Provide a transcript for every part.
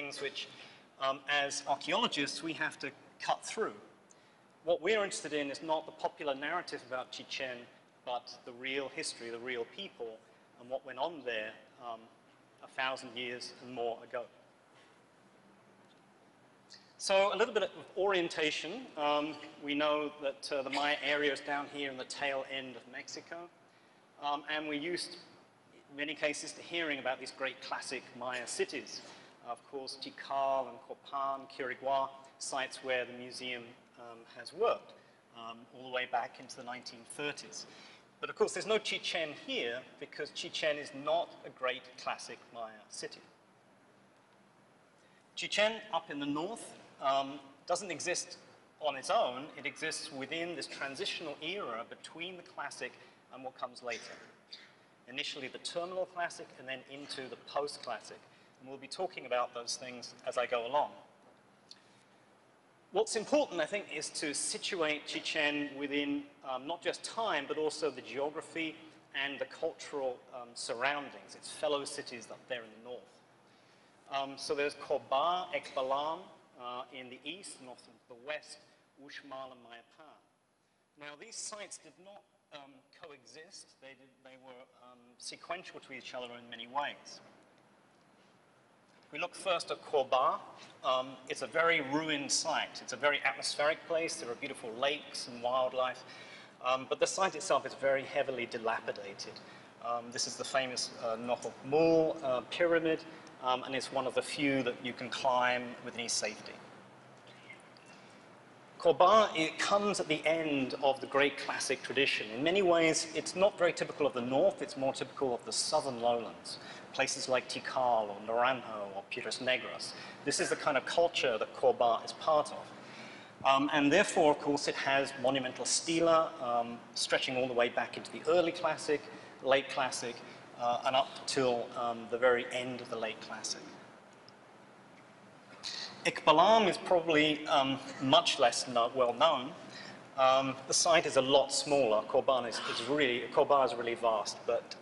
things which, as archaeologists, we have to cut through. What we're interested in is not the popular narrative about Chichen, but the real history, the real people, and what went on there 1,000 years and more ago. So a little bit of orientation. We know that the Maya area is down here in the tail end of Mexico. And we're used, in many cases, to hearing about these great classic Maya cities. Of course, Tikal and Copan, Quirigua, sites where the museum has worked, all the way back into the 1930s. But of course, there's no Chichen here because Chichen is not a great classic Maya city. Chichen, up in the north, doesn't exist on its own. It exists within this transitional era between the classic and what comes later. Initially the terminal classic and then into the post-classic. And we'll be talking about those things as I go along. What's important, I think, is to situate Chichen within not just time, but also the geography and the cultural surroundings, its fellow cities up there in the north. So there's Coba, Ekbalam in the east, and often the west, Uxmal and Mayapan. Now, these sites did not coexist. They were sequential to each other in many ways. We look first at Coba. It's a very ruined site. It's a very atmospheric place. There are beautiful lakes and wildlife. But the site itself is very heavily dilapidated. This is the famous Nohokmul pyramid, and it's one of the few that you can climb with any safety. Coba, it comes at the end of the great classic tradition. In many ways, it's not very typical of the north. It's more typical of the southern lowlands. Places like Tikal or Naranjo or Piedras Negras. This is the kind of culture that Coba is part of. And therefore, of course, it has monumental stela stretching all the way back into the early classic, late classic, and up till the very end of the late classic. Ekbalam is probably much less well known. The site is a lot smaller. Coba is really vast, but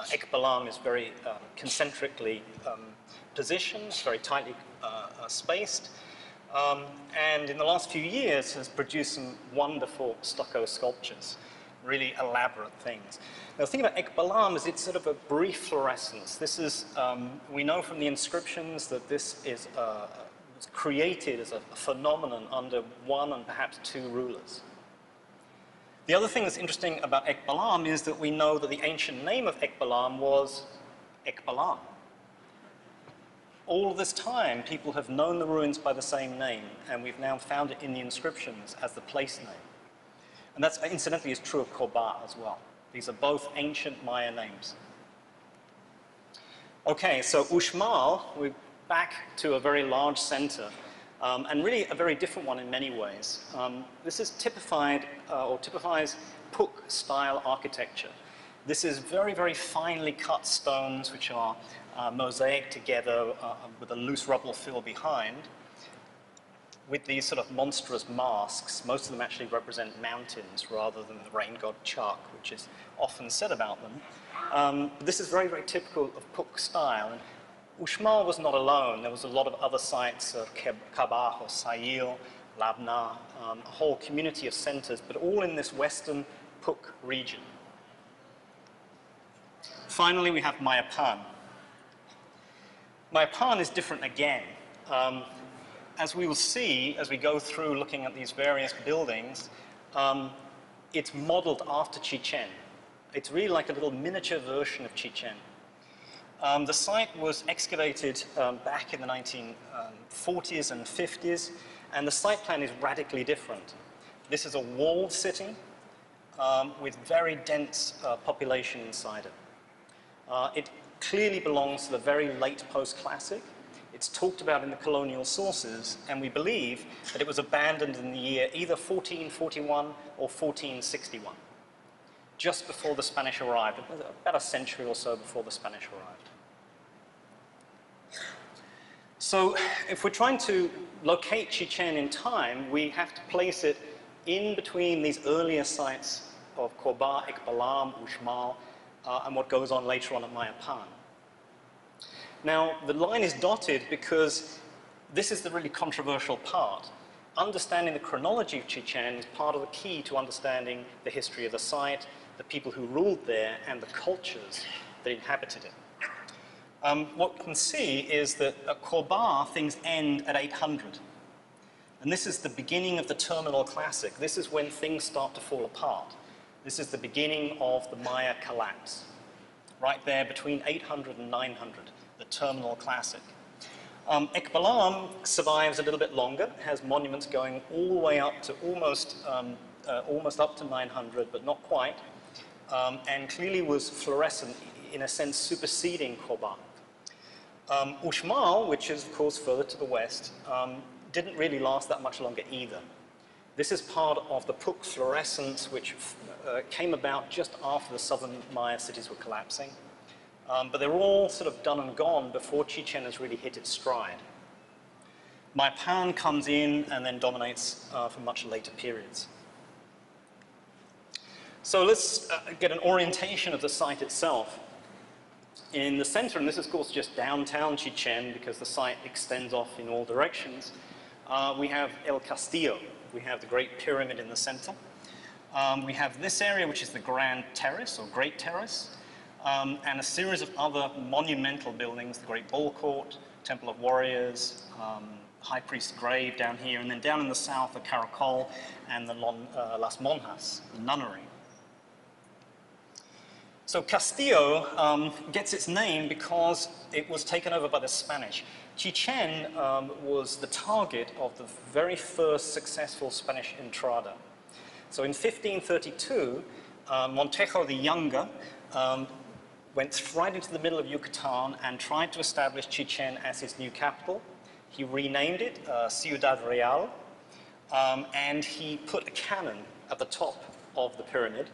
Ekbalam is very concentrically positioned, very tightly spaced, and in the last few years has produced some wonderful stucco sculptures, really elaborate things. Now, the thing about Ekbalam is it's sort of a brief fluorescence. This is, we know from the inscriptions that this is was created as a phenomenon under one and perhaps two rulers. The other thing that's interesting about Ekbalam is that we know that the ancient name of Ekbalam was Ekbalam. All of this time, people have known the ruins by the same name, and we've now found it in the inscriptions as the place name. And that's incidentally is true of Coba as well. These are both ancient Maya names. Okay, so Uxmal, we're back to a very large center, and really a very different one in many ways. This is typified, or typifies Puk-style architecture. This is very, very finely cut stones which are mosaic together with a loose rubble fill behind, with these sort of monstrous masks. Most of them actually represent mountains rather than the rain god Chak, which is often said about them. But this is very, very typical of Puk style. And Uxmal was not alone. There was a lot of other sites, Kabah or Sayil, Labna, a whole community of centers, but all in this western Puk region. Finally, we have Mayapan. Mayapan is different again. As we will see, as we go through looking at these various buildings, it's modeled after Chichen. It's really like a little miniature version of Chichen. The site was excavated back in the 1940s and 50s, and the site plan is radically different. This is a walled city with very dense population inside it. It clearly belongs to the very late post-classic. It's talked about in the colonial sources, and we believe that it was abandoned in the year either 1441 or 1461, just before the Spanish arrived, about a century or so before the Spanish arrived. So if we're trying to locate Chichen in time, we have to place it in between these earlier sites of Coba, Ekbalam, Uxmal, and what goes on later on at Mayapan. Now, the line is dotted because this is the really controversial part. Understanding the chronology of Chichén is part of the key to understanding the history of the site, the people who ruled there, and the cultures that inhabited it. What we can see is that at Corba, things end at 800. And this is the beginning of the terminal classic. This is when things start to fall apart. This is the beginning of the Maya collapse. Right there between 800 and 900, the terminal classic. Ekbalam survives a little bit longer, has monuments going all the way up to almost up to 900, but not quite, and clearly was fluorescent, in a sense superseding Corba. Uxmal, which is of course further to the west, didn't really last that much longer either. This is part of the Puc fluorescence, which came about just after the southern Maya cities were collapsing. But they're all sort of done and gone before Chichén has really hit its stride. Maipan comes in and then dominates for much later periods. So let's get an orientation of the site itself. In the center, and this is of course just downtown Chichén because the site extends off in all directions, we have El Castillo. We have the Great Pyramid in the center. We have this area, which is the Grand Terrace, or Great Terrace, and a series of other monumental buildings, the Great Ball Court, Temple of Warriors, High Priest's Grave down here, and then down in the south, the Caracol and the Las Monjas, the nunnery. So Castillo gets its name because it was taken over by the Spanish. Chichén was the target of the very first successful Spanish entrada. So in 1532, Montejo the Younger went right into the middle of Yucatan and tried to establish Chichén as his new capital. He renamed it Ciudad Real, and he put a cannon at the top of the pyramid.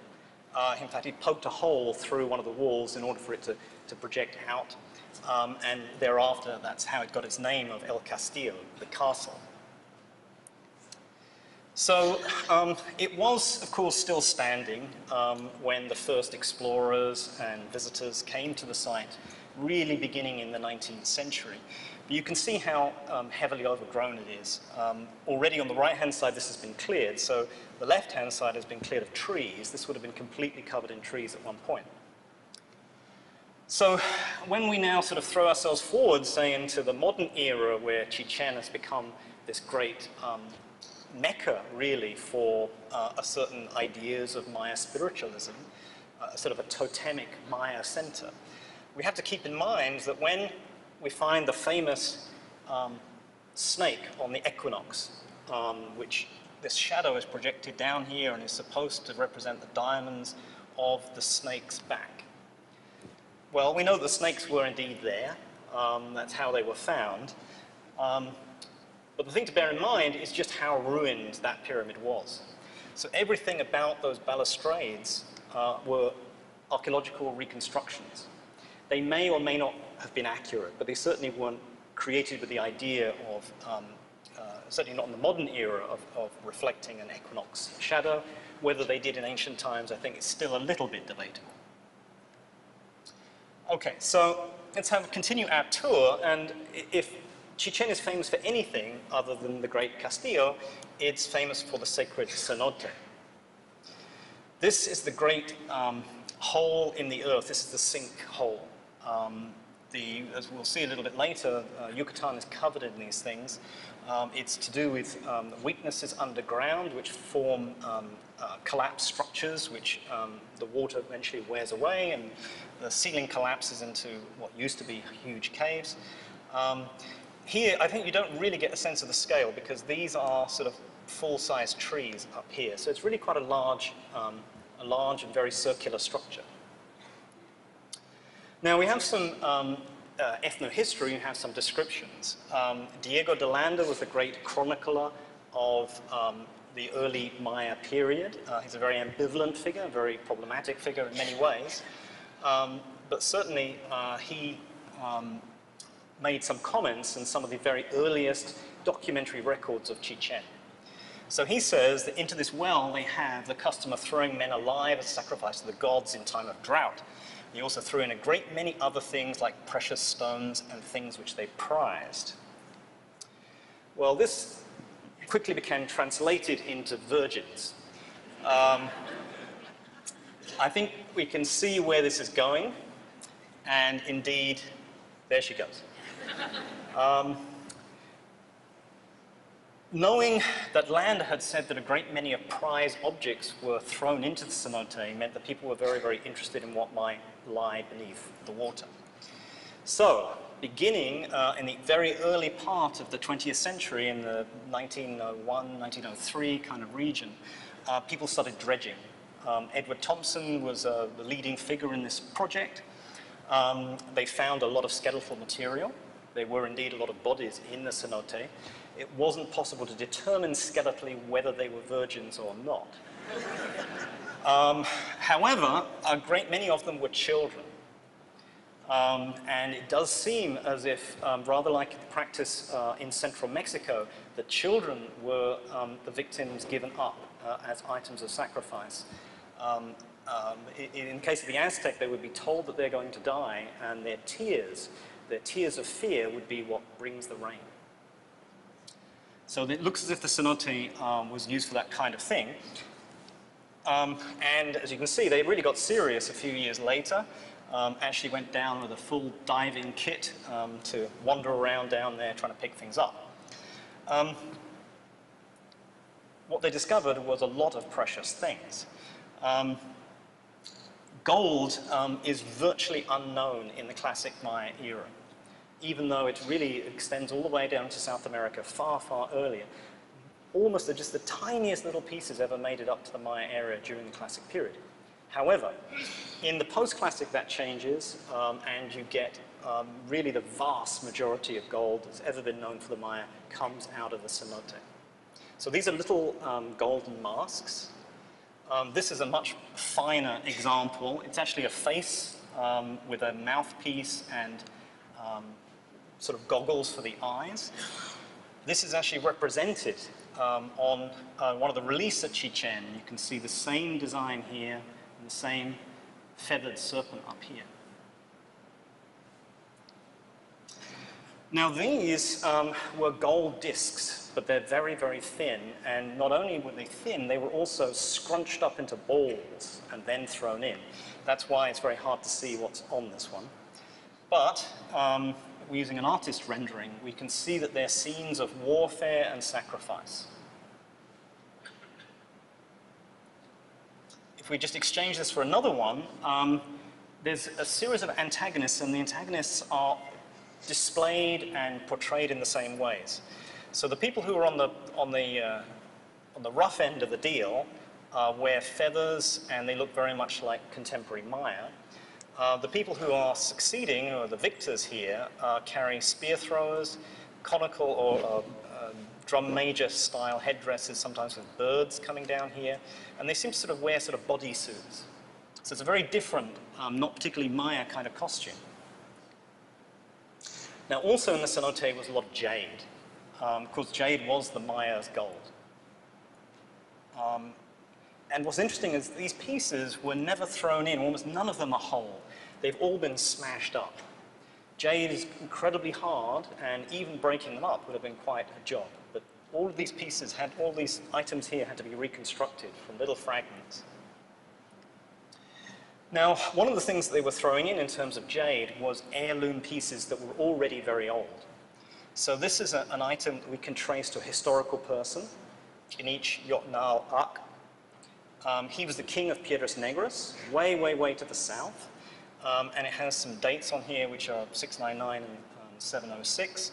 In fact, he poked a hole through one of the walls in order for it to project out. And thereafter, that's how it got its name of El Castillo, the castle. So it was, of course, still standing when the first explorers and visitors came to the site, really beginning in the 19th century. But you can see how heavily overgrown it is. Already on the right-hand side, this has been cleared. So the left-hand side has been cleared of trees. This would have been completely covered in trees at one point. So when we now sort of throw ourselves forward, say, into the modern era where Chichén has become this great mecca, really, for a certain ideas of Maya spiritualism, sort of a totemic Maya center, we have to keep in mind that when we find the famous snake on the equinox, which this shadow is projected down here and is supposed to represent the diamonds of the snake's back. Well, we know the snakes were indeed there. That's how they were found. But the thing to bear in mind is just how ruined that pyramid was. So everything about those balustrades were archaeological reconstructions. They may or may not have been accurate, but they certainly weren't created with the idea of, certainly not in the modern era, of reflecting an equinox shadow. Whether they did in ancient times, I think it's still a little bit debatable. Okay, so let's continue our tour, and if Chichén is famous for anything other than the Great Castillo, it's famous for the sacred cenote. This is the great hole in the earth. This is the sink hole. As we'll see a little bit later, Yucatan is covered in these things. It's to do with weaknesses underground, which form collapsed structures, which the water eventually wears away, and the ceiling collapses into what used to be huge caves. Here, I think you don't really get a sense of the scale because these are sort of full-size trees up here. So it's really quite a large and very circular structure. Now, we have some ethnohistory, we have some descriptions. Diego de Landa was the great chronicler of the early Maya period. He's a very ambivalent figure, a very problematic figure in many ways. But certainly, he made some comments in some of the very earliest documentary records of Chichén. So he says that into this well they have the custom of throwing men alive as sacrifice to the gods in time of drought. He also threw in a great many other things like precious stones and things which they prized. Well, this quickly became translated into virgins. I think we can see where this is going, and indeed, there she goes. Knowing that Lander had said that a great many of prize objects were thrown into the cenote meant that people were very, very interested in what might lie beneath the water. So, beginning in the very early part of the 20th century, in the 1901, 1903 kind of region, people started dredging. Edward Thompson was the leading figure in this project. They found a lot of skeletal material. There were indeed a lot of bodies in the cenote. It wasn't possible to determine skeletally whether they were virgins or not. However, a great many of them were children. And it does seem as if, rather like the practice in central Mexico, the children were the victims given up as items of sacrifice. In case of the Aztec, they would be told that they're going to die, and their tears of fear would be what brings the rain. So it looks as if the cenote was used for that kind of thing. And as you can see, they really got serious a few years later. Actually went down with a full diving kit to wander around down there trying to pick things up. What they discovered was a lot of precious things. Gold is virtually unknown in the classic Maya era, even though it really extends all the way down to South America far, far earlier. Almost just the tiniest little pieces ever made it up to the Maya area during the classic period. However, in the post-classic that changes, and you get really the vast majority of gold that's ever been known for the Maya comes out of the cenote. So these are little golden masks. This is a much finer example. It's actually a face with a mouthpiece and sort of goggles for the eyes. This is actually represented on one of the reliefs at Chichen. You can see the same design here and the same feathered serpent up here. Now these were gold discs, but they're very, very thin, and not only were they thin, they were also scrunched up into balls and then thrown in. That's why it's very hard to see what's on this one. But we're using an artist rendering, we can see that they're scenes of warfare and sacrifice. If we just exchange this for another one, there's a series of antagonists, and the antagonists are displayed and portrayed in the same ways. So the people who are on the rough end of the deal wear feathers, and they look very much like contemporary Maya. The people who are succeeding, or the victors here, carry spear throwers, conical or drum major style headdresses, sometimes with birds coming down here, and they seem to sort of wear sort of bodysuits. So it's a very different, not particularly Maya kind of costume. Now also in the cenote was a lot of jade. Of course, jade was the Maya's gold. And what's interesting is these pieces were never thrown in, almost none of them are whole. They've all been smashed up. Jade is incredibly hard, and even breaking them up would have been quite a job. But all of these pieces had, all these items here had to be reconstructed from little fragments. Now, one of the things that they were throwing in terms of jade was heirloom pieces that were already very old. So this is an item that we can trace to a historical person, Inich Yotnal Ak. He was the king of Piedras Negras, way, way, way to the south. And it has some dates on here which are 699 and 706.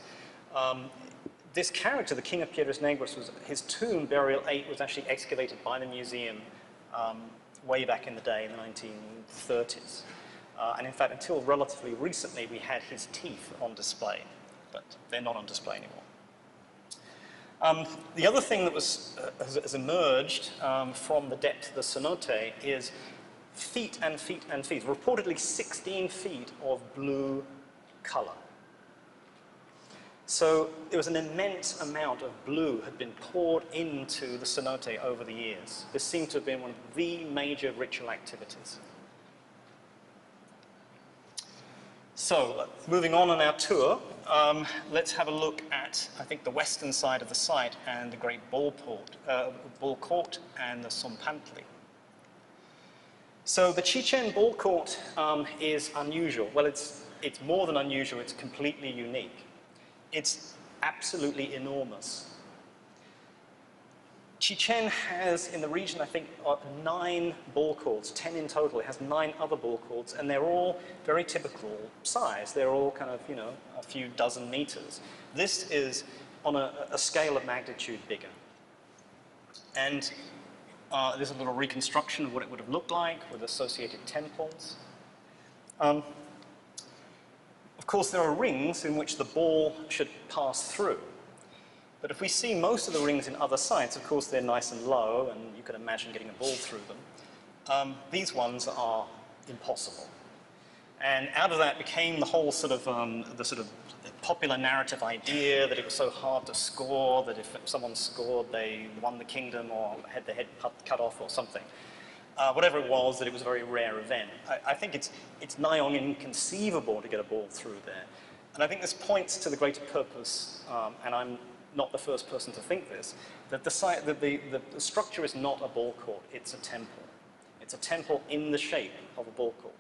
This character, the king of Piedras Negras, his tomb, burial 8, was actually excavated by the museum way back in the day, in the 1930s. And in fact, until relatively recently, we had his teeth on display, but they're not on display anymore. The other thing that has emerged from the depth of the cenote is feet and feet and feet, reportedly 16 feet of blue color. So there was an immense amount of blue had been poured into the cenote over the years. This seemed to have been one of the major ritual activities. So, moving on our tour, let's have a look at, I think, the western side of the site and the Great Ball Court and the Zompantli. So the Chichen Ball Court is unusual. Well, it's more than unusual, it's completely unique. It's absolutely enormous. Chichen has, in the region, I think, 9 ball courts, 10 in total. It has 9 other ball courts, and they're all very typical size. They're all kind of, you know, a few dozen meters. This is on a scale of magnitude bigger. And there's a little reconstruction of what it would have looked like with associated temples. Of course, there are rings in which the ball should pass through. But if we see most of the rings in other sites, of course, they're nice and low, and you can imagine getting a ball through them. These ones are impossible. And out of that became the whole sort of, popular narrative idea that it was so hard to score, that if someone scored, they won the kingdom or had their head cut off or something. Whatever it was, that it was a very rare event. I think it's nigh on inconceivable to get a ball through there. And I think this points to the greater purpose, and I'm not the first person to think this, that the structure is not a ball court, it's a temple. It's a temple in the shape of a ball court.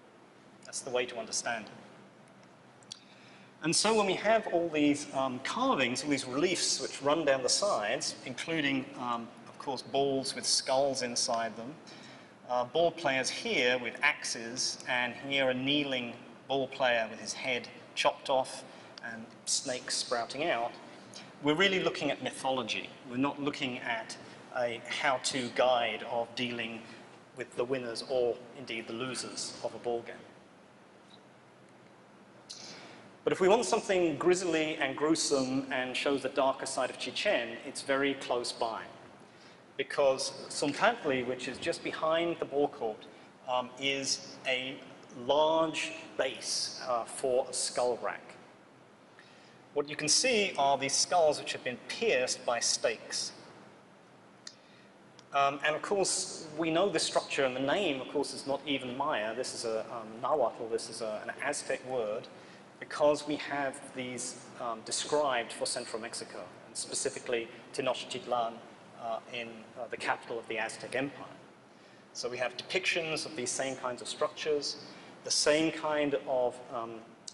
That's the way to understand it. And so when we have all these carvings, all these reliefs which run down the sides, including, of course, balls with skulls inside them, ball players here with axes, and here a kneeling ball player with his head chopped off and snakes sprouting out, we're really looking at mythology. We're not looking at a how-to guide of dealing with the winners or indeed the losers of a ball game. But if we want something grisly and gruesome and shows the darker side of Chichen, it's very close by. Because Zompantli, which is just behind the ball court, is a large base for a skull rack. What you can see are these skulls which have been pierced by stakes. And of course, we know this structure, and the name, of course, is not even Maya. This is a Nahuatl, this is an Aztec word, because we have these described for central Mexico, and specifically Tenochtitlan in the capital of the Aztec Empire. So we have depictions of these same kinds of structures, the same kind of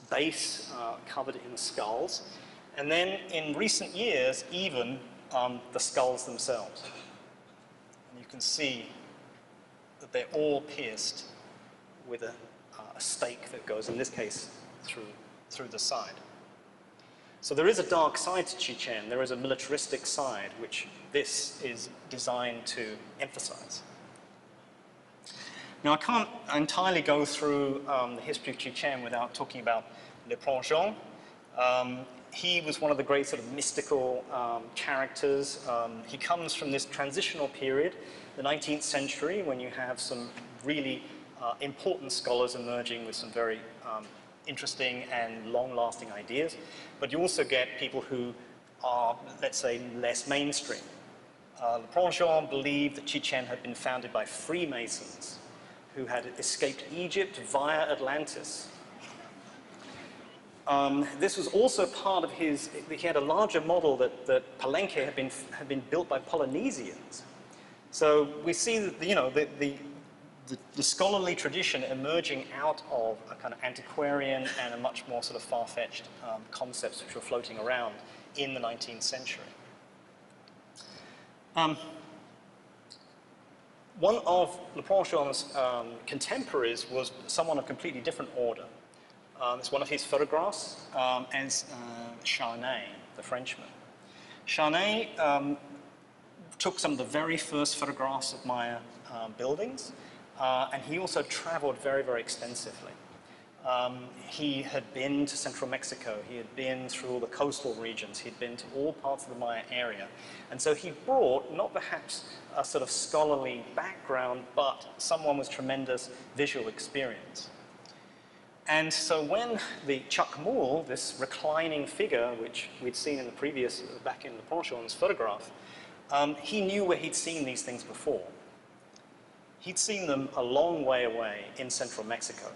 base covered in skulls, and then in recent years, even the skulls themselves. And you can see that they're all pierced with a stake that goes, in this case, through the side. So there is a dark side to Chichen. There is a militaristic side, which this is designed to emphasize. Now, I can't entirely go through the history of Chichen without talking about Le Plongeon. He was one of the great sort of mystical characters. He comes from this transitional period, the 19th century, when you have some really important scholars emerging with some very interesting and long-lasting ideas. But you also get people who are, let's say, less mainstream. Le Plongeon believed that Chichen had been founded by Freemasons who had escaped Egypt via Atlantis. This was also part of his, he had a larger model that Palenque had been built by Polynesians. So we see that, you know, the scholarly tradition emerging out of a kind of antiquarian and a much more sort of far-fetched concepts which were floating around in the 19th century. One of Le Plongeon's contemporaries was someone of completely different order. It's one of his photographs as Charnay, the Frenchman. Charnay took some of the very first photographs of Maya buildings, and he also traveled very, very extensively. He had been to central Mexico, he had been through all the coastal regions, he'd been to all parts of the Maya area. And so he brought, not perhaps a sort of scholarly background, but someone with tremendous visual experience. And so when the Chakmul, this reclining figure, which we'd seen in the previous, back in Le Plongeon's photograph, he knew where he'd seen these things before. He'd seen them a long way away in central Mexico.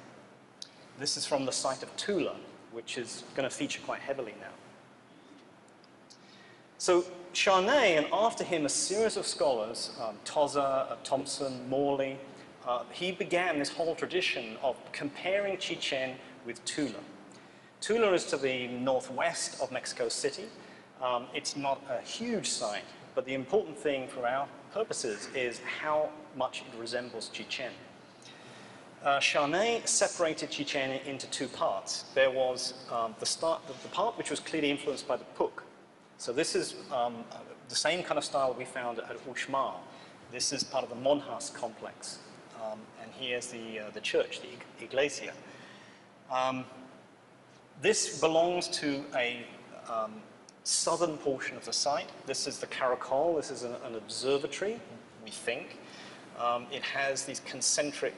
This is from the site of Tula, which is going to feature quite heavily now. So Charnay, and after him a series of scholars, Tozer, Thompson, Morley, he began this whole tradition of comparing Chichen with Tula. Tula is to the northwest of Mexico City. It's not a huge site, but the important thing for our purposes is how much it resembles Chichen. Charnay separated Chichen into two parts. There was the part which was clearly influenced by the Puc. So this is the same kind of style we found at Uxmal. This is part of the Monjas complex. And here's the church, the iglesia. This belongs to a southern portion of the site. This is the Caracol. This is an observatory, we think. It has these concentric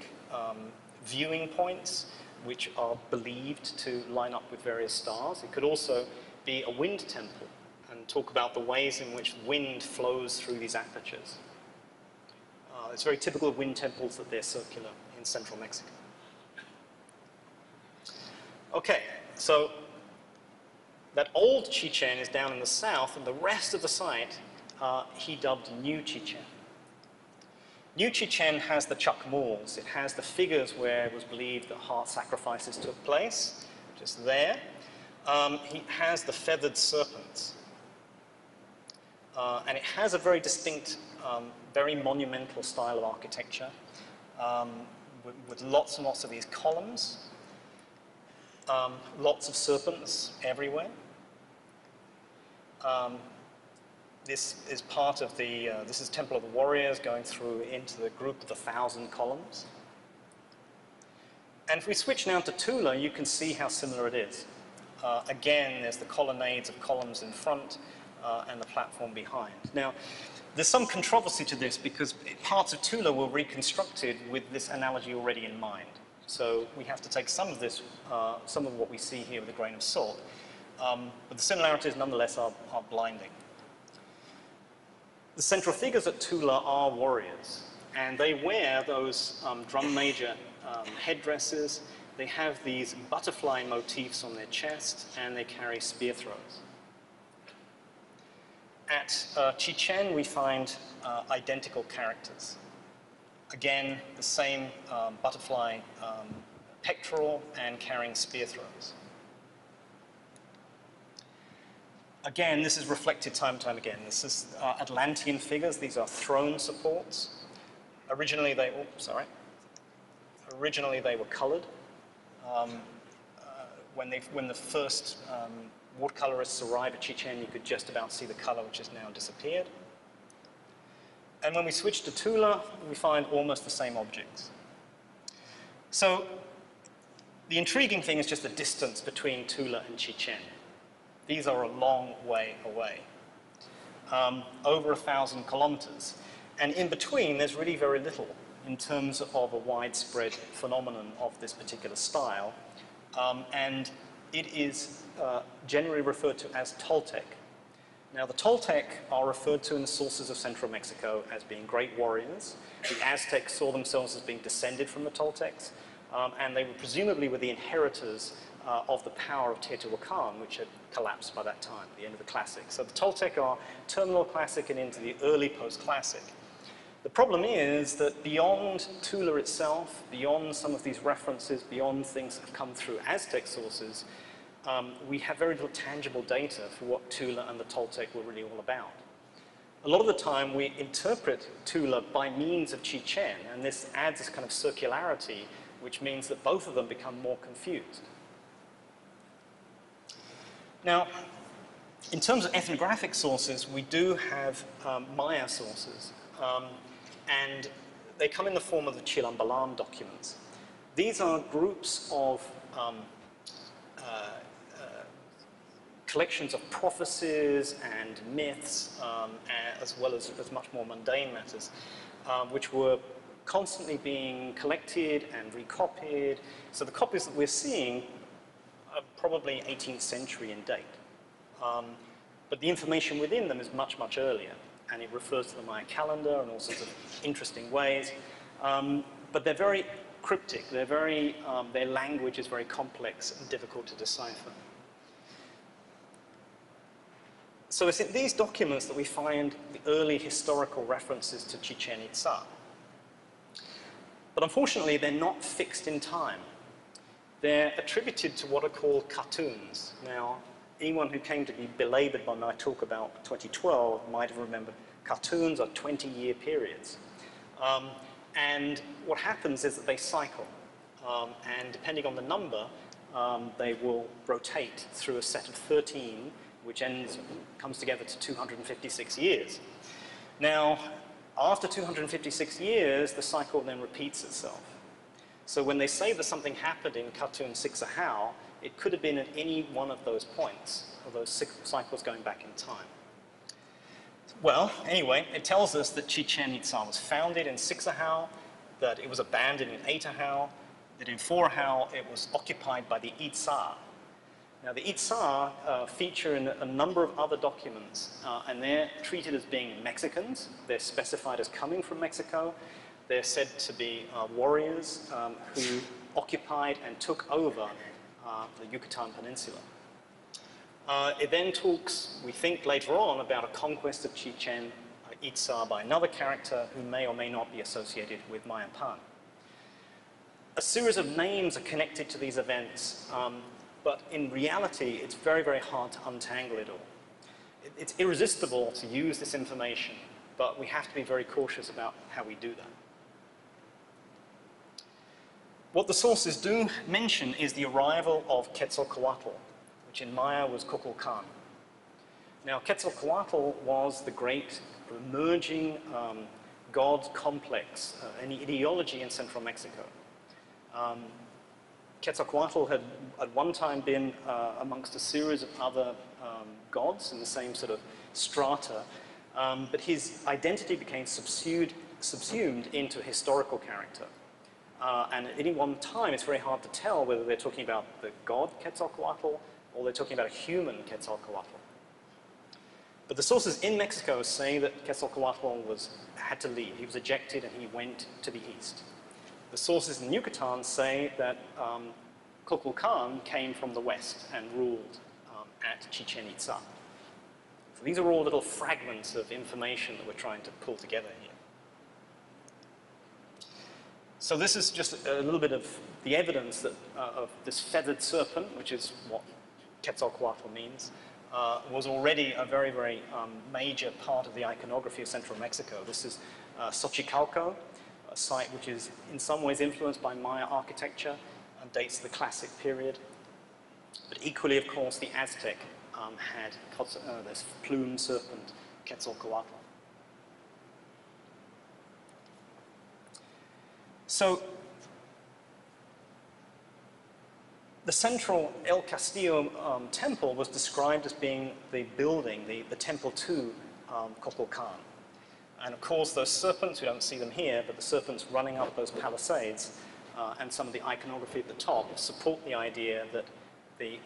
viewing points which are believed to line up with various stars. It could also be a wind temple and talk about the ways in which wind flows through these apertures. It's very typical of wind temples that they're circular in central Mexico. Okay, so that old Chichen is down in the south, and the rest of the site he dubbed New Chichen. New Chichen has the chacmuls. It has the figures where it was believed that heart sacrifices took place, just there. He has the feathered serpents. And it has a very distinct, very monumental style of architecture, with lots and lots of these columns, lots of serpents everywhere. This is part of the, this is Temple of the Warriors going through into the group of the 1,000 columns. And if we switch now to Tula, you can see how similar it is. Again, there's the colonnades of columns in front and the platform behind. Now, there's some controversy to this because parts of Tula were reconstructed with this analogy already in mind. So we have to take some of this, some of what we see here with a grain of salt. But the similarities nonetheless are blinding. The central figures at Tula are warriors, and they wear those drum major headdresses. They have these butterfly motifs on their chest, and they carry spear throws. At Chichen, we find identical characters. Again, the same butterfly pectoral and carrying spear throws. Again, this is reflected time and time again. This is Atlantean figures. These are throne supports. Originally, they were colored. When the first watercolorists arrived at Chichen, you could just about see the color, which has now disappeared. And when we switch to Tula, we find almost the same objects. So the intriguing thing is just the distance between Tula and Chichen. These are a long way away, over 1,000 kilometers. And in between, there's really very little in terms of a widespread phenomenon of this particular style. And it is generally referred to as Toltec. Now, the Toltec are referred to in the sources of central Mexico as being great warriors. The Aztecs saw themselves as being descended from the Toltecs, and they were presumably the inheritors of the power of Teotihuacan, which had collapsed by that time, at the end of the Classic. So the Toltec are terminal Classic and into the early post-Classic. The problem is that beyond Tula itself, beyond some of these references, beyond things that have come through Aztec sources, we have very little tangible data for what Tula and the Toltec were really all about. A lot of the time we interpret Tula by means of Chichen, and this adds this kind of circularity, which means that both of them become more confused. Now, in terms of ethnographic sources, we do have Maya sources, and they come in the form of the Chilambalam documents. These are groups of collections of prophecies and myths, as well as much more mundane matters, which were constantly being collected and recopied. So the copies that we're seeing are probably 18th century in date. But the information within them is much, much earlier, and it refers to the Maya calendar in all sorts of interesting ways. But they're very cryptic. They're very, their language is very complex and difficult to decipher. So it's in these documents that we find the early historical references to Chichen Itza. But unfortunately, they're not fixed in time. They're attributed to what are called cartoons. Now, anyone who came to be belabored by my talk about 2012 might have remembered cartoons are 20-year periods. And what happens is that they cycle. And depending on the number, they will rotate through a set of 13, which comes together to 256 years. Now, after 256 years, the cycle then repeats itself. So when they say that something happened in cartoon 6 How, it could have been at any one of those points, of those cycles going back in time. Well, anyway, it tells us that Chichen Itza was founded in 6 How, that it was abandoned in 8 How, that in 4 How it was occupied by the Itzá. Now, the Itzá feature in a number of other documents, and they're treated as being Mexicans. They're specified as coming from Mexico. They're said to be warriors who occupied and took over the Yucatan Peninsula. It then talks, we think later on, about a conquest of Chichen Itza by another character who may or may not be associated with Mayan-Pan. A series of names are connected to these events, but in reality, it's very, very hard to untangle it all. It's irresistible to use this information, but we have to be very cautious about how we do that. What the sources do mention is the arrival of Quetzalcoatl, which in Maya was Kukulkan. Now, Quetzalcoatl was the great emerging god complex, an ideology in central Mexico. Quetzalcoatl had at one time been amongst a series of other gods in the same sort of strata, but his identity became subsumed into a historical character. And at any one time, it's very hard to tell whether they're talking about the god Quetzalcoatl or they're talking about a human Quetzalcoatl. But the sources in Mexico say that Quetzalcoatl had to leave. He was ejected and he went to the east. The sources in Yucatan say that Kukulkan came from the west and ruled at Chichen Itza. So these are all little fragments of information that we're trying to pull together here. So this is just a little bit of the evidence that, of this feathered serpent, which is what Quetzalcoatl means, was already a very, very major part of the iconography of central Mexico. This is Xochicalco, a site which is in some ways influenced by Maya architecture and dates the classic period. But equally, of course, the Aztec had this plumed serpent, Quetzalcoatl. So the central El Castillo temple was described as being the building, the temple to Kukulkan. And of course, those serpents, we don't see them here, but the serpents running up those palisades and some of the iconography at the top support the idea that the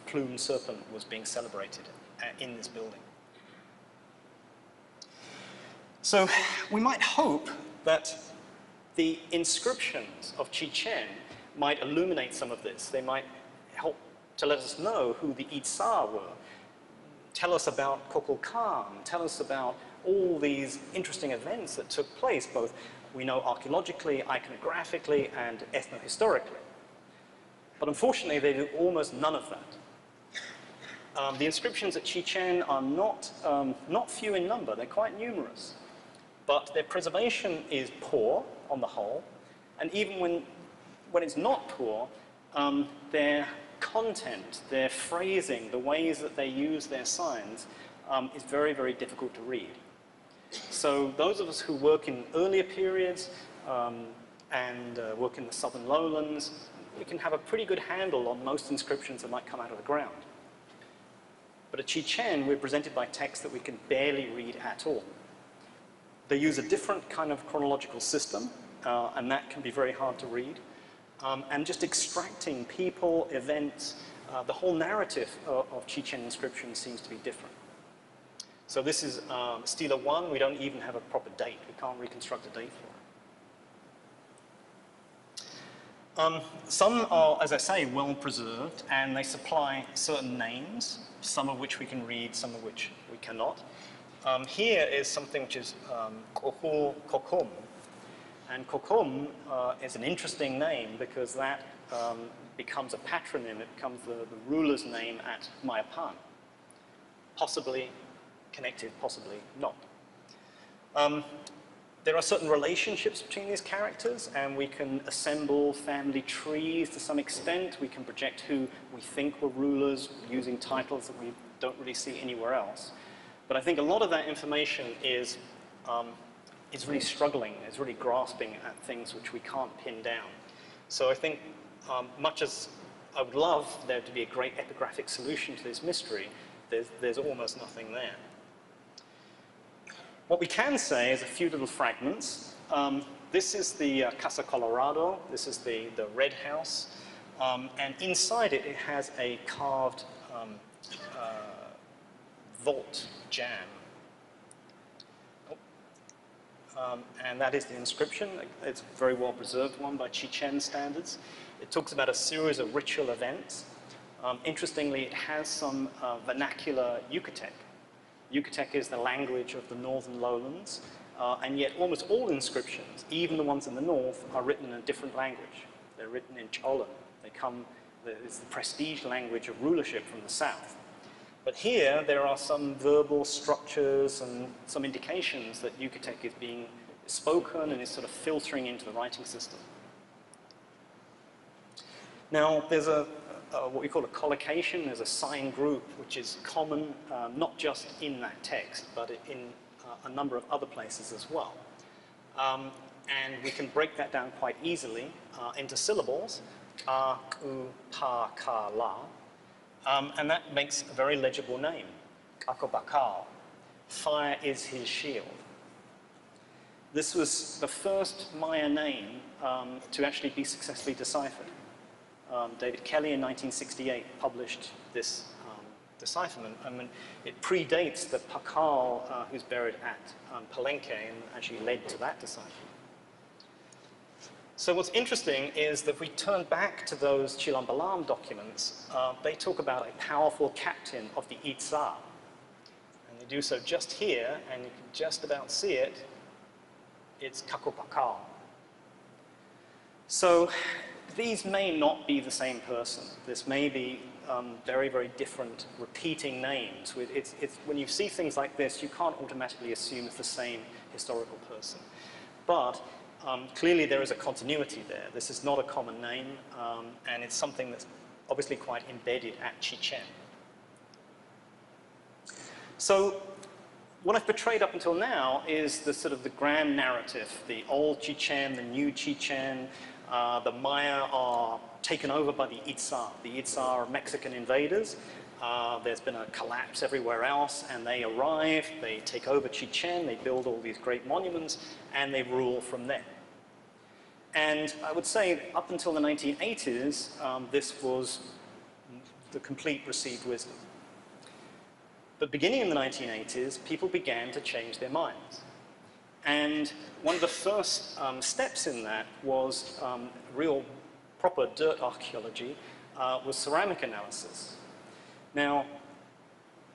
plumed serpent was being celebrated in this building. So we might hope that the inscriptions of Chichen might illuminate some of this. They might help to let us know who the Itzá were, tell us about Kukulkan, tell us about all these interesting events that took place, both we know archaeologically, iconographically, and ethnohistorically. But unfortunately, they do almost none of that. The inscriptions at Chichen are not few in number. They're quite numerous. But their preservation is poor on the whole, and even when it's not poor, their content, their phrasing, the ways that they use their signs is very, very difficult to read. So those of us who work in earlier periods and work in the southern lowlands, we can have a pretty good handle on most inscriptions that might come out of the ground. But at Chichen, we're presented by texts that we can barely read at all. They use a different kind of chronological system, and that can be very hard to read. And just extracting people, events, the whole narrative of Chichen inscriptions seems to be different. So this is Stela 1. We don't even have a proper date. We can't reconstruct a date for it. Some are, as I say, well preserved, and they supply certain names, some of which we can read, some of which we cannot. Here is something which is Kokum. And Kokum is an interesting name because that becomes a patronym, it becomes the ruler's name at Mayapan. Possibly connected, possibly not. There are certain relationships between these characters, and we can assemble family trees to some extent. We can project who we think were rulers using titles that we don't really see anywhere else. But I think a lot of that information is really struggling, is really grasping at things which we can't pin down. So I think much as I would love there to be a great epigraphic solution to this mystery, there's almost nothing there. What we can say is a few little fragments. This is the Casa Colorado. This is the red house. And inside it, it has a carved vault jam. And that is the inscription. It's a very well preserved one by Chichén standards. It talks about a series of ritual events. Interestingly, it has some vernacular Yucatec. Yucatec is the language of the northern lowlands, and yet almost all inscriptions, even the ones in the north, are written in a different language. They're written in Cholan. It's the prestige language of rulership from the south. But here, there are some verbal structures and some indications that Yucatec is being spoken and is sort of filtering into the writing system. Now, there's what we call a collocation. There's a sign group which is common not just in that text, but in a number of other places as well. And we can break that down quite easily into syllables, a, ku, pa, ka, la. And that makes a very legible name, Kakobakal. Fire is his shield. This was the first Maya name to actually be successfully deciphered. David Kelly in 1968 published this decipherment. I mean, it predates the Pakal who's buried at Palenque and actually led to that decipherment. So what's interesting is that if we turn back to those Chilambalam documents, they talk about a powerful captain of the Itzá. And they do so just here, and you can just about see it. It's Kakopakal. So these may not be the same person. This may be very, very different repeating names. When you see things like this, you can't automatically assume it's the same historical person. But clearly there is a continuity there. This is not a common name, and it's something that's obviously quite embedded at Chichén. So what I've portrayed up until now is the sort of the grand narrative, the old Chichén, the new Chichén. The Maya are taken over by the Itzá. The Itzá are Mexican invaders. There's been a collapse everywhere else, and they arrive, they take over Chichén, they build all these great monuments, and they rule from there. And I would say up until the 1980s, this was the complete received wisdom. But beginning in the 1980s, people began to change their minds. And one of the first steps in that was real proper dirt archaeology, was ceramic analysis. Now,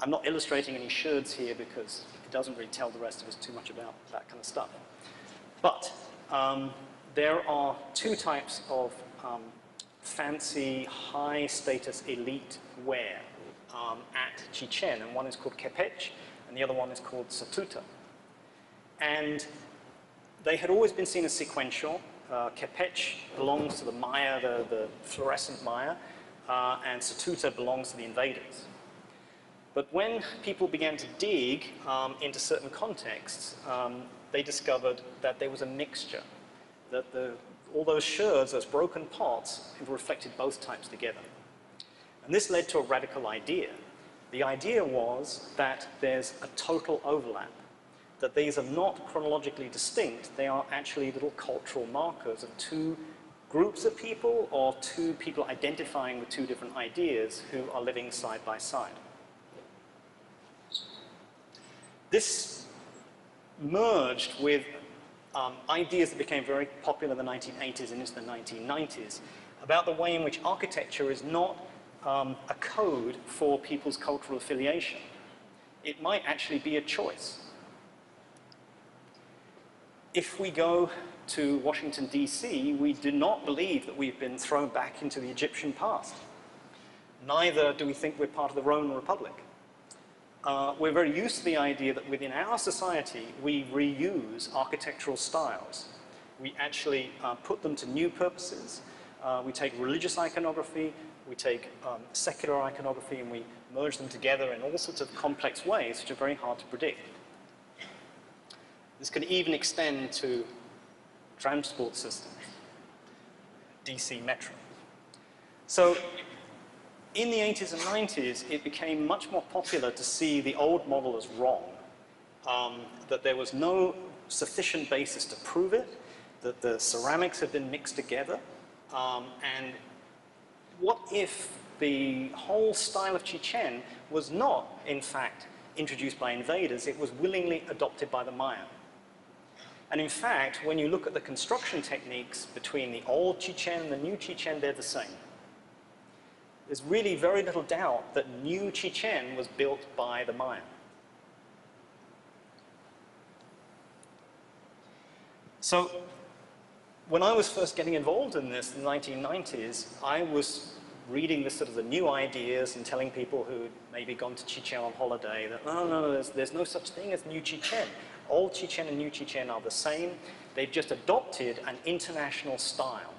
I'm not illustrating any sherds here because it doesn't really tell the rest of us too much about that kind of stuff. But there are two types of fancy, high-status elite wear at Chichén, and one is called kepech, and the other one is called satuta. And they had always been seen as sequential. Kepech belongs to the Maya, the fluorescent Maya, and satuta belongs to the invaders. But when people began to dig into certain contexts, they discovered that there was a mixture, that all those sherds, those broken pots, reflected both types together. And this led to a radical idea. The idea was that there's a total overlap, that these are not chronologically distinct, they are actually little cultural markers of two groups of people or two people identifying with two different ideas who are living side by side. This merged with ideas that became very popular in the 1980s and into the 1990s about the way in which architecture is not a code for people's cultural affiliation. It might actually be a choice. If we go to Washington, D.C., we do not believe that we've been thrown back into the Egyptian past. Neither do we think we're part of the Roman Republic. We're very used to the idea that within our society, we reuse architectural styles. We actually put them to new purposes. We take religious iconography, we take secular iconography, and we merge them together in all sorts of complex ways, which are very hard to predict. This could even extend to transport systems, DC Metro. So in the 80s and 90s, it became much more popular to see the old model as wrong, that there was no sufficient basis to prove it, that the ceramics had been mixed together, and what if the whole style of Chichen was not, in fact, introduced by invaders, it was willingly adopted by the Maya. And in fact, when you look at the construction techniques between the old Chichen and the new Chichen, they're the same. There's really very little doubt that new Chichen was built by the Maya. So when I was first getting involved in this in the 1990s, I was reading this sort of the new ideas and telling people who had maybe gone to Chichen on holiday that, no, there's no such thing as new Chichen. Old Chichen and new Chichen are the same. They've just adopted an international style.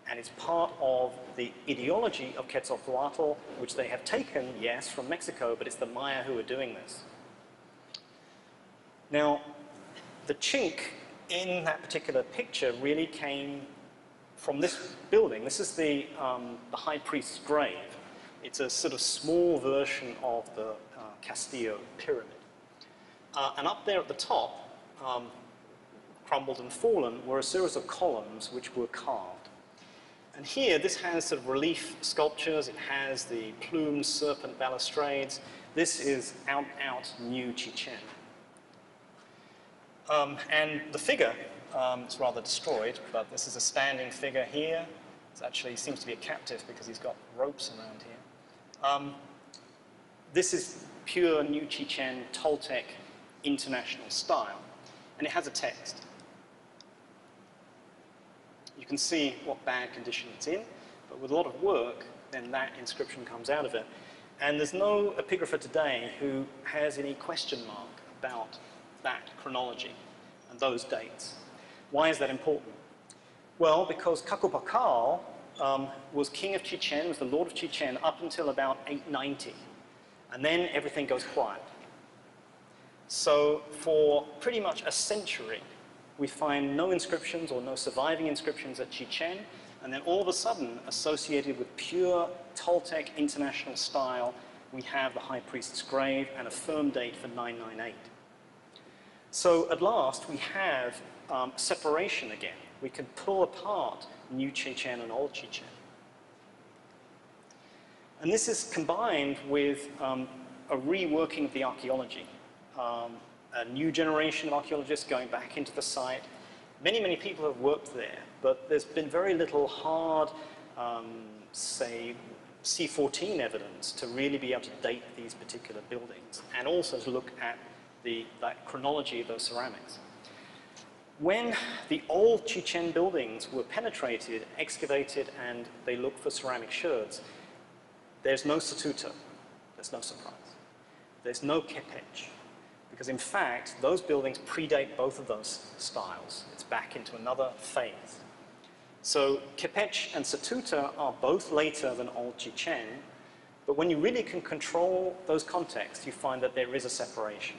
And it's part of the ideology of Quetzalcoatl, which they have taken, yes, from Mexico, but it's the Maya who are doing this. Now, the chink in that particular picture really came from this building. This is the high priest's grave. It's a sort of small version of the Castillo pyramid. And up there at the top, crumbled and fallen, were a series of columns which were carved. And here, this has sort of relief sculptures. It has the plumed serpent balustrades. This is out new Chichen. And the figure, it's rather destroyed, but this is a standing figure here. It actually seems to be a captive because he's got ropes around here. This is pure new Chichen Toltec international style, and it has a text. You can see what bad condition it's in, but with a lot of work, then that inscription comes out of it. And there's no epigrapher today who has any question mark about that chronology and those dates. Why is that important? Well, because Cacopacal was king of Chichen, was the lord of Chichen up until about 890. And then everything goes quiet. So for pretty much a century, we find no inscriptions or no surviving inscriptions at Chichen, and then all of a sudden, associated with pure Toltec international style, we have the high priest's grave and a firm date for 998. So at last, we have separation again. We can pull apart new Chichen and old Chichen. And this is combined with a reworking of the archaeology. A new generation of archaeologists going back into the site. Many people have worked there, but there's been very little hard, say, C14 evidence to really be able to date these particular buildings, and also to look at that chronology of those ceramics. When the old Chichen buildings were penetrated, excavated, and they looked for ceramic sherds, there's no Satuta. There's no surprise. There's no Kepech. Because in fact, those buildings predate both of those styles. It's back into another phase. So Kepech and Satuta are both later than Old Chichen, but when you really can control those contexts, you find that there is a separation.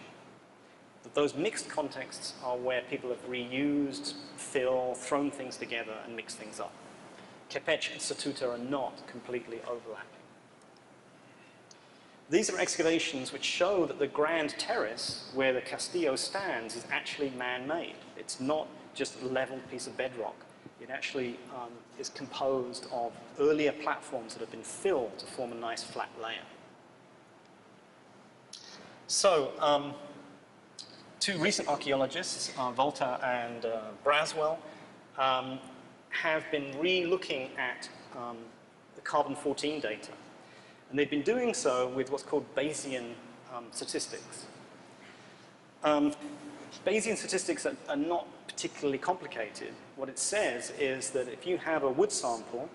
That those mixed contexts are where people have reused, thrown things together and mixed things up. Kepech and Satuta are not completely overlapping. These are excavations which show that the grand terrace where the Castillo stands is actually man-made. It's not just a leveled piece of bedrock. It actually is composed of earlier platforms that have been filled to form a nice flat layer. So two recent archaeologists, Volta and Braswell, have been re-looking at the carbon-14 data. And they've been doing so with what's called Bayesian statistics. Bayesian statistics are not particularly complicated. What it says is that if you have a wood sample,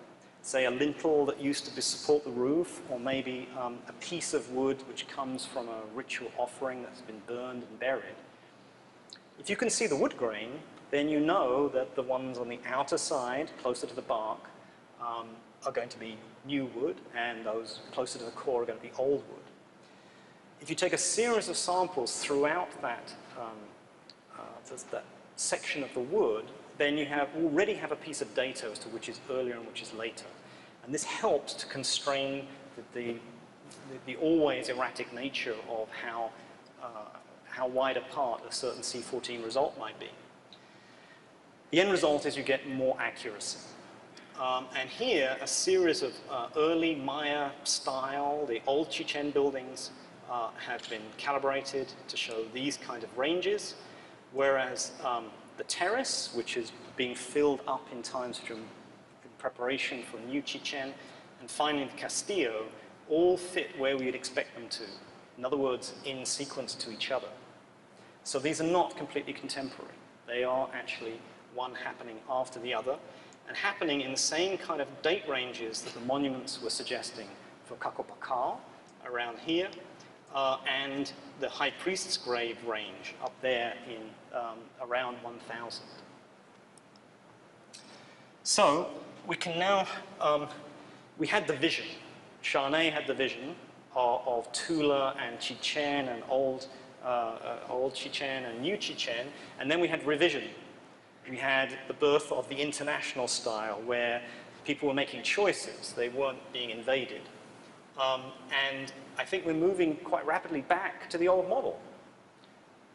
say a lintel that used to support the roof, or maybe a piece of wood which comes from a ritual offering that's been burned and buried, if you can see the wood grain, then you know that the ones on the outer side, closer to the bark, are going to be new wood, and those closer to the core are going to be old wood. If you take a series of samples throughout that, that section of the wood, then you already have a piece of data as to which is earlier and which is later. And this helps to constrain the always erratic nature of how wide apart a certain C14 result might be. The end result is you get more accuracy. And here, a series of early Maya style, the old Chichen buildings have been calibrated to show these kind of ranges, whereas the terrace, which is being filled up in times in preparation for new Chichen, and finally the Castillo, all fit where we'd expect them to. In other words, in sequence to each other. So these are not completely contemporary. They are actually one happening after the other, and happening in the same kind of date ranges that the monuments were suggesting for Cacopacal, around here, and the High Priest's grave range up there in around 1000. So we can now, we had the vision. Charnay had the vision of Tula and Chichen and old Chichen and new Chichen, and then we had revision. We had the birth of the international style, where people were making choices. They weren't being invaded. And I think we're moving quite rapidly back to the old model.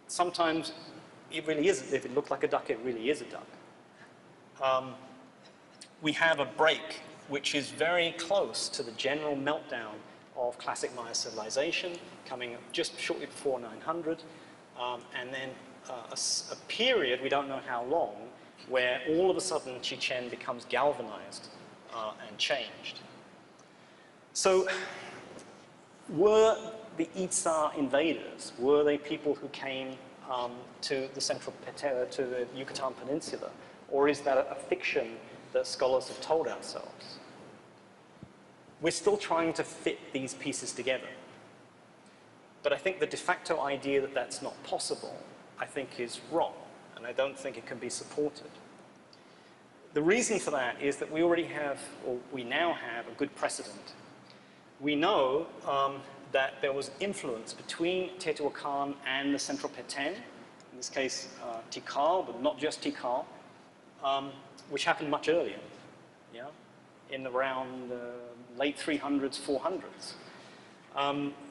Sometimes it really is, if it looked like a duck, it really is a duck. We have a break which is very close to the general meltdown of classic Maya civilization, coming just shortly before 900, and then a period, we don't know how long, where all of a sudden Chichen becomes galvanized and changed. So were the Itzá invaders, were they people who came to the Yucatan Peninsula, or is that a fiction that scholars have told ourselves? We're still trying to fit these pieces together. But I think the de facto idea that that's not possible, I think, is wrong, and I don't think it can be supported. The reason for that is that we already have, or we now have, a good precedent. We know that there was influence between Teotihuacan and the Central Petén, in this case Tikal, but not just Tikal, which happened much earlier, yeah? In around late 300s, 400s.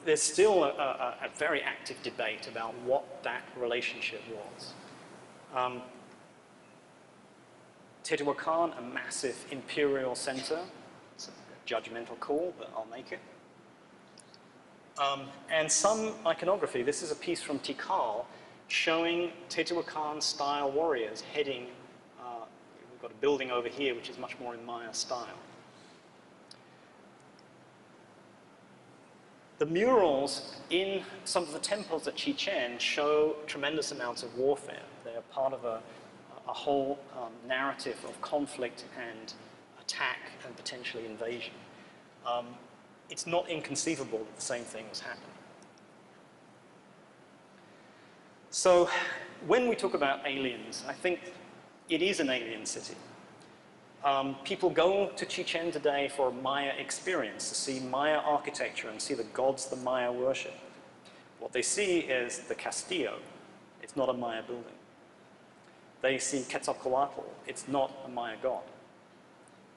There's still a very active debate about what that relationship was. Teotihuacan, a massive imperial center. It's a judgmental call, but I'll make it. And some iconography, this is a piece from Tikal showing Teotihuacan-style warriors heading, we've got a building over here which is much more in Maya style. The murals in some of the temples at Chichen show tremendous amounts of warfare. They are part of a whole narrative of conflict and attack and potentially invasion. It's not inconceivable that the same thing was happening. So when we talk about aliens, I think it is an alien city. People go to Chichen today for a Maya experience, to see Maya architecture and see the gods the Maya worship. What they see is the Castillo. It's not a Maya building. They see Quetzalcoatl. It's not a Maya god.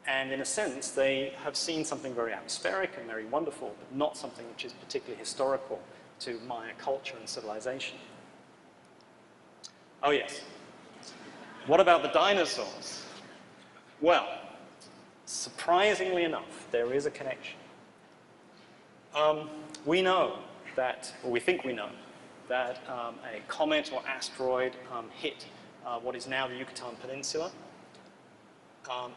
And in a sense, they have seen something very atmospheric and very wonderful, but not something which is particularly historical to Maya culture and civilization. Oh yes. What about the dinosaurs? Well, surprisingly enough, there is a connection. We know that, or we think we know, that a comet or asteroid hit what is now the Yucatan Peninsula.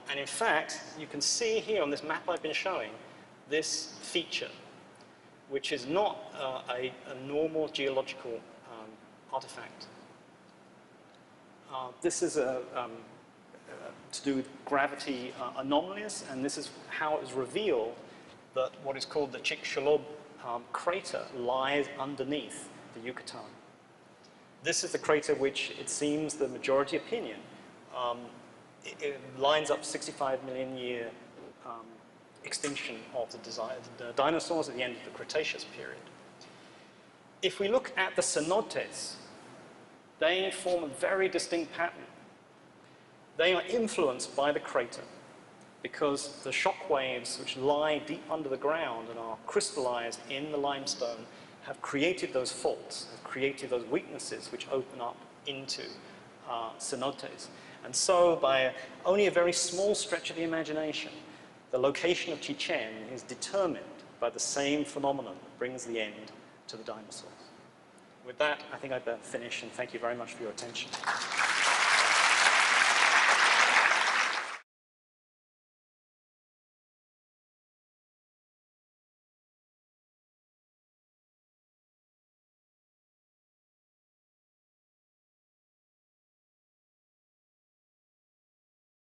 And in fact, you can see here on this map I've been showing this feature, which is not a normal geological artifact. This is to do with gravity anomalies, and this is how it was revealed that what is called the Chicxulub crater lies underneath the Yucatan. This is the crater which, it seems, the majority opinion, it lines up 65 million year extinction of the dinosaurs at the end of the Cretaceous period. If we look at the cenotes, they form a very distinct pattern. They are influenced by the crater because the shock waves which lie deep under the ground and are crystallized in the limestone have created those faults, have created those weaknesses which open up into cenotes. And so by only a very small stretch of the imagination, the location of Chichén is determined by the same phenomenon that brings the end to the dinosaurs. With that, I think I'd better finish, and thank you very much for your attention.